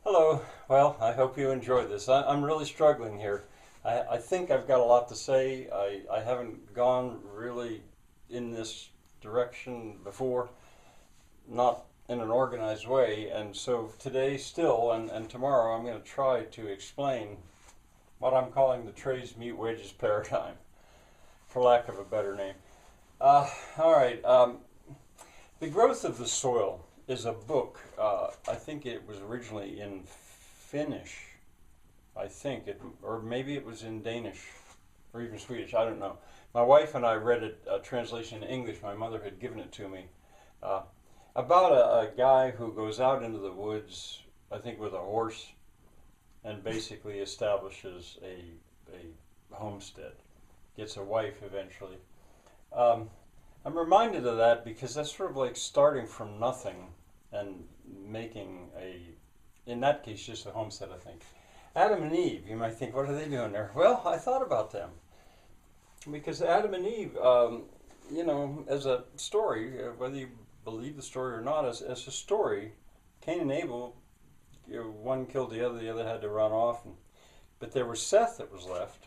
Hello. Well, I hope you enjoyed this. I'm really struggling here. I think I've got a lot to say. I haven't gone really in this direction before, not in an organized way. And so today, still, and tomorrow, I'm going to try to explain what I'm calling the trays, meat, wedges paradigm, for lack of a better name. All right. The Growth of the Soil is a book. I think it was originally in Finnish. I think it, or maybe it was in Danish, or even Swedish. I don't know. My wife and I read it, a translation in English. My mother had given it to me, uh, about a guy who goes out into the woods, I think with a horse, and basically establishes a homestead. Gets a wife eventually. Um, I'm reminded of that because that's sort of like starting from nothing and making in that case, just a homestead, I think. Adam and Eve, you might think, what are they doing there? Well, I thought about them because Adam and Eve, as a story, whether you believe the story or not, as a story, Cain and Abel, one killed the other had to run off, but there was Seth that was left,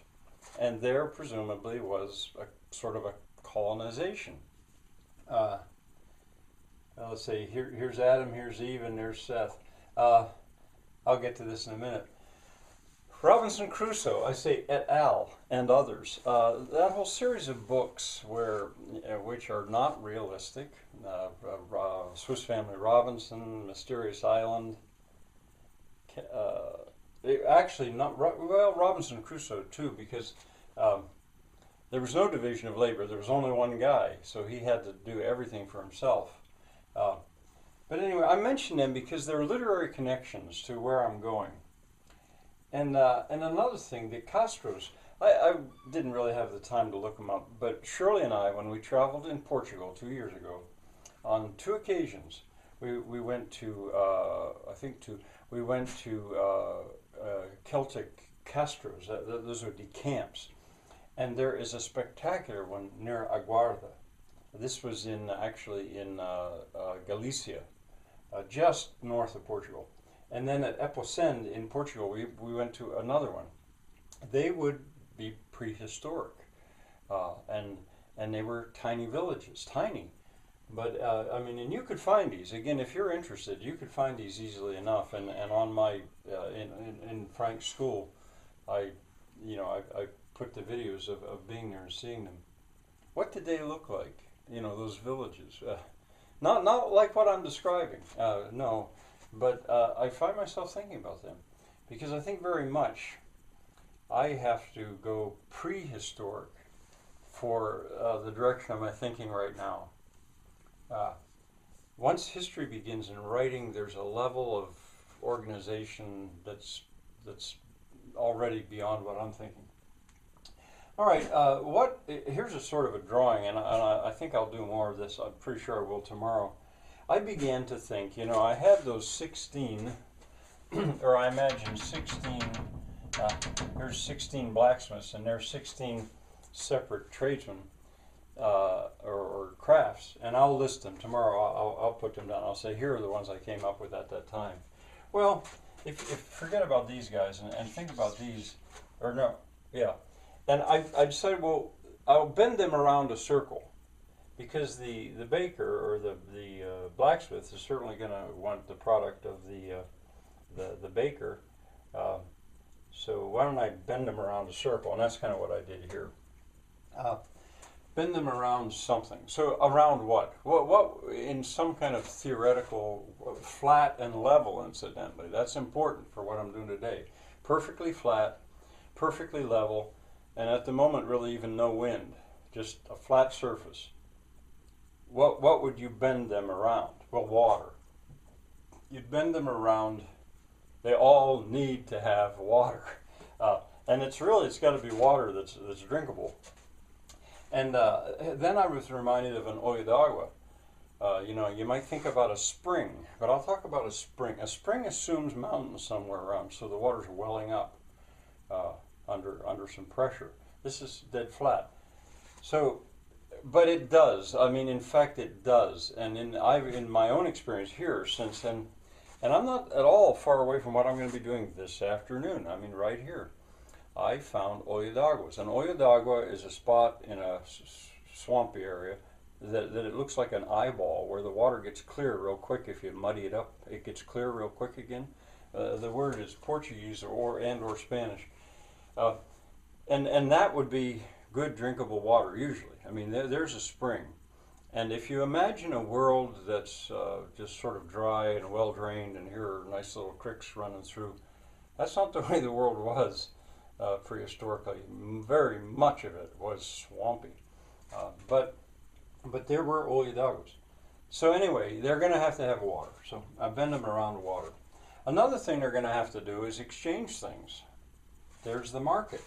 and there presumably was a sort of a colonization. Uh, let's see, here's Adam, here's Eve, and there's Seth. I'll get to this in a minute. Robinson Crusoe, I say et al. And others. That whole series of books which are not realistic. Swiss Family Robinson, Mysterious Island. Actually, not well. Robinson Crusoe too, because there was no division of labor. There was only one guy, so he had to do everything for himself. Uh, but anyway, I mention them because they're literary connections to where I'm going. And another thing, the Castros, I didn't really have the time to look them up, but Shirley and I, when we traveled in Portugal 2 years ago, on two occasions, we went to, we went to Celtic Castros. Those would be camps. And there is a spectacular one near Aguarda. This was actually in Galicia, just north of Portugal. And then at Epocende in Portugal, we went to another one. They would be prehistoric, and they were tiny villages, tiny. But I mean, and you could find these again if you're interested. You could find these easily enough. And on my in Frank's school, I put the videos of being there and seeing them. What did they look like? Those villages. Not like what I'm describing. No, but I find myself thinking about them because I think very much I have to go prehistoric for the direction of my thinking right now. Uh, Once history begins in writing, there's a level of organization that's already beyond what I'm thinking. All right, here's a sort of a drawing, and I think I'll do more of this. I'm pretty sure I will tomorrow. I began to think, I had those 16, or I imagine 16, here's 16 blacksmiths, and there's 16 separate tradesmen or crafts, and I'll list them tomorrow. I'll put them down. I'll say, here are the ones I came up with at that time. Well, if forget about these guys and think about these, or no, yeah. And I decided, well, I'll bend them around a circle because the baker or the blacksmith is certainly going to want the product of the baker. So why don't I bend them around a circle? And that's kind of what I did here. Bend them around something. So around what? What in some kind of theoretical flat and level, incidentally. That's important for what I'm doing today. Perfectly flat, perfectly level, and at the moment really even no wind, just a flat surface. What would you bend them around? Well, water. You'd bend them around, they all need to have water. And it's got to be water that's drinkable. And then I was reminded of an Odawa. You might think about a spring, but I'll talk about a spring. A spring assumes mountains somewhere around, so the water's welling up under some pressure. This is dead flat. So, but it does. I mean, in fact, it does. And in my own experience here, since then, And I'm not at all far away from what I'm going to be doing this afternoon. I mean, right here. I found Odawas. And Odawa is a spot in a swampy area that it looks like an eyeball where the water gets clear real quick. If you muddy it up, it gets clear real quick again. The word is Portuguese or Spanish. And that would be good drinkable water usually. I mean, there's a spring. And if you imagine a world that's just sort of dry and well drained, and here are nice little creeks running through, that's not the way the world was prehistorically. Very much of it was swampy, but there were Odawas. So anyway, they're going to have water. So I bend them around water. Another thing they're going to have to do is exchange things. There's the market.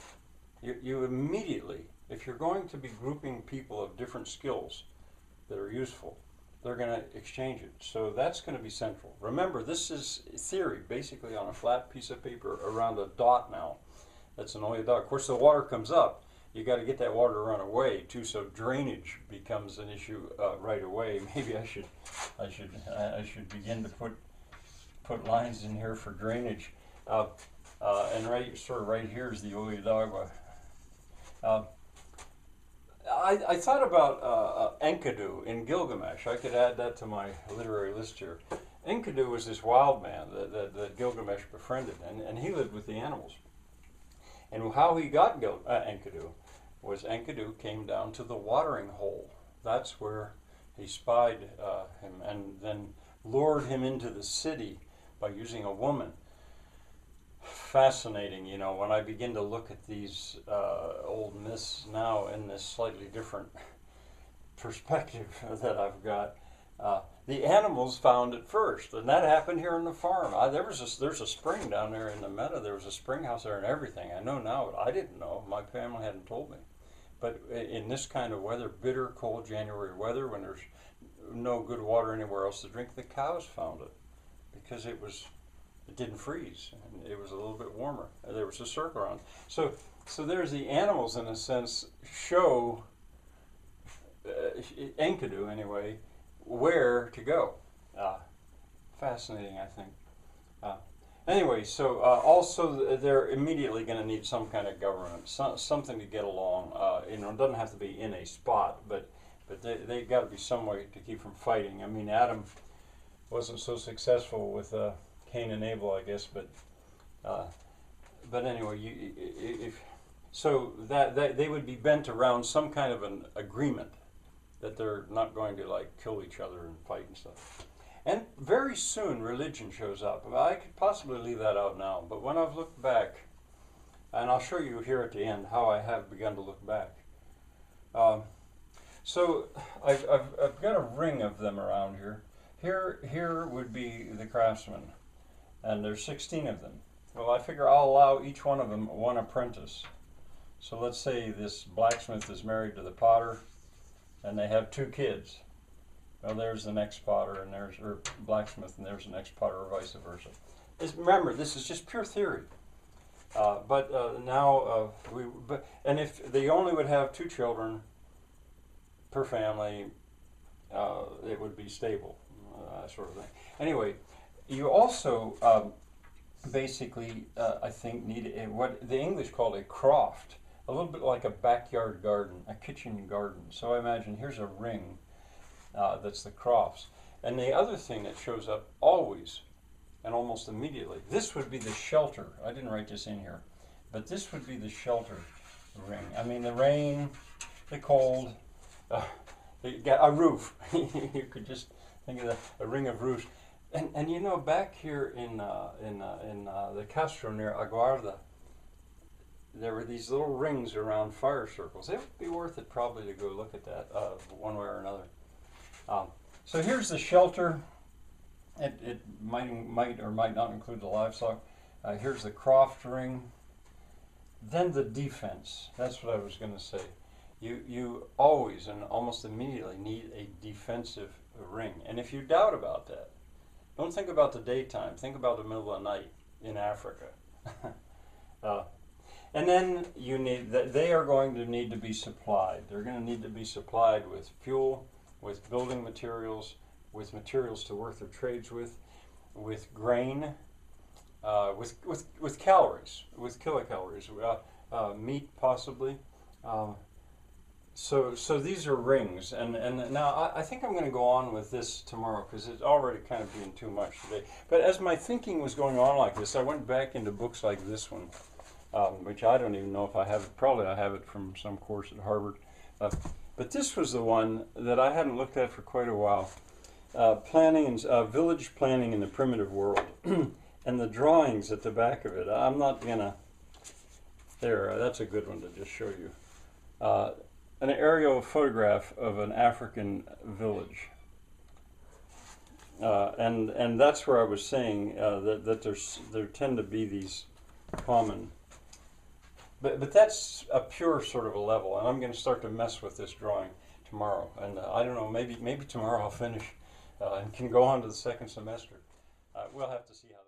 You immediately, if you're going to be grouping people of different skills that are useful, they're going to exchange it. So that's going to be central. Remember, this is theory, basically on a flat piece of paper around a dot now. That's an Odawa. Of course, the water comes up. You got to get that water to run away too. So drainage becomes an issue right away. Maybe I should begin to put lines in here for drainage. And right here is the Odawa. I thought about Enkidu in Gilgamesh. I could add that to my literary list here. Enkidu was this wild man that Gilgamesh befriended, and he lived with the animals. And how he got Enkidu was Enkidu came down to the watering hole. That's where he spied him and then lured him into the city by using a woman. Fascinating, you know, when I begin to look at these old myths now in this slightly different perspective that I've got. The animals found it first, and that happened here on the farm. There's a spring down there in the meadow. There was a spring house there and everything. I know now, but I didn't know. My family hadn't told me. But in this kind of weather, bitter, cold January weather, when there's no good water anywhere else to drink, the cows found it because it didn't freeze, and it was a little bit warmer. There was a circle around. So there's the animals, in a sense, show Enkidu anyway where to go. Fascinating, I think. Anyway, so also they're immediately going to need some kind of government, something to get along. It doesn't have to be in a spot, but they got to be some way to keep from fighting. I mean, Adam wasn't so successful with Cain and Abel, I guess, but anyway, that they would be bent around some kind of an agreement that they're not going to like kill each other and fight and stuff. And very soon religion shows up. I could possibly leave that out now, but when I've looked back, and I'll show you here at the end how I have begun to look back. So I've got a ring of them around here. Here would be the craftsmen, and there's 16 of them. Well, I figure I'll allow each one of them one apprentice. So let's say this blacksmith is married to the potter, and they have 2 kids. Well, there's the next potter, or blacksmith, and there's the next potter, or vice versa. Remember, this is just pure theory. And if they only would have 2 children per family, it would be stable, sort of thing. Anyway, you also basically, I think, need what the English called a croft, a little bit like a backyard garden, a kitchen garden. So I imagine here's a ring that's the crofts. And the other thing that shows up always and almost immediately, this would be the shelter. I didn't write this in here, but this would be the shelter ring. I mean, the rain, the cold, a roof. You could just think of that, a ring of roofs. And you know, back here in the Castro near Aguarda, there were these little rings around fire circles. It would be worth it probably to go look at that one way or another. So here's the shelter. It might or might not include the livestock. Here's the Croft Ring. Then the defense. That's what I was going to say. You always and almost immediately need a defensive ring. And if you doubt about that, don't think about the daytime. Think about the middle of the night in Africa. And then you need they are going to need to be supplied. They're going to need to be supplied with fuel, with building materials, with materials to work their trades with. with grain, with calories, with kilocalories, meat possibly. So these are rings, and now I think I'm going to go on with this tomorrow because it's already kind of being too much today. But as my thinking was going on like this, I went back into books like this one, which I don't even know if I have it. Probably I have it from some course at Harvard. But this was the one that I hadn't looked at for quite a while. Planning and village planning in the primitive world, and the drawings at the back of it. I'm not gonna. There, that's a good one to just show you. An aerial photograph of an African village, and that's where I was saying that there tend to be these common. But that's a pure sort of a level, and I'm going to start to mess with this drawing tomorrow. And I don't know, maybe tomorrow I'll finish and can go on to the second semester. We'll have to see how.